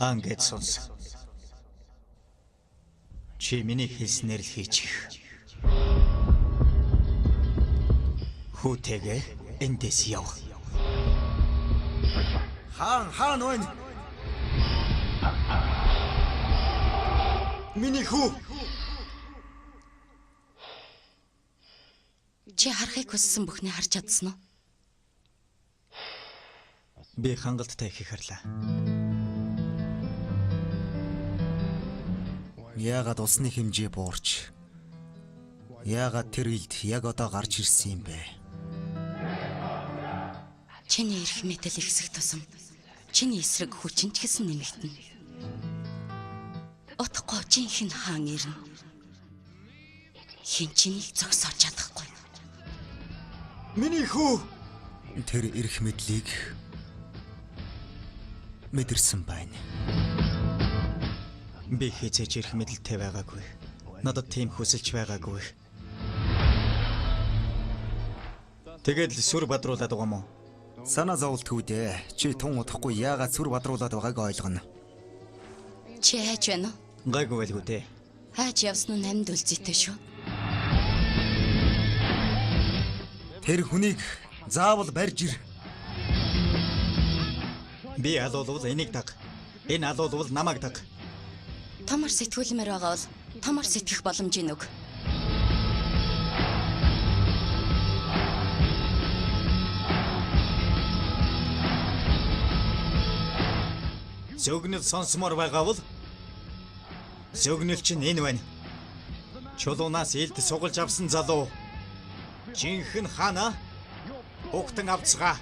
Ангет сонс. Чи миний хэлснээр л хийчих. Хүүтэйгээ эндээс яв. Хаан байна. Миний хүү. Чи харахыг хүссэн бүхнийг харж чадсан уу? Би хангалттай их харлаа. Яагаад усны хэмжээ буурч? Яагаад тэр илд яг одоо гарч ирсэн юм бэ? Чиний эрх мэдэл ихсэх тусам чиний эсрэг хүчин ч гэсэн нэмэгдэнэ. Утгагүй жинхэнэ хаан ирнэ. Хин чинийг зогсоож чадахгүй. Миний хүү. Тэр эрх мэдлийг мэдэрсэн байна. Би хизээж эрх мэдэлтэй байгаагүй. Надад тийм хүсэлж байгаагүй. Тэгээд л сүр бадруулаад байгаа юм уу? Санаа зовлтгүй дээ. Чи тун удахгүй яагаад сүр бадруулаад байгааг ойлгоно. Чи хайж байна уу? Гайгүй байлгүй дээ. Хайж явсан нь амьд үлзийтэй шүү. Тэр хүнийг заавал барьж ир. Би алуулвал энийг даг. Энэ алуулвал намайг даг. Томор сэтгүүлмээр байгаа бол томор сэтгэх боломжийг өг. Зөгнөл сонсомоор байгаа бол зөгнөл чинь энэ байна. Чулуунаас илд сугалж авсан залуу. Жинхэнэ хаана угтан авцгаа.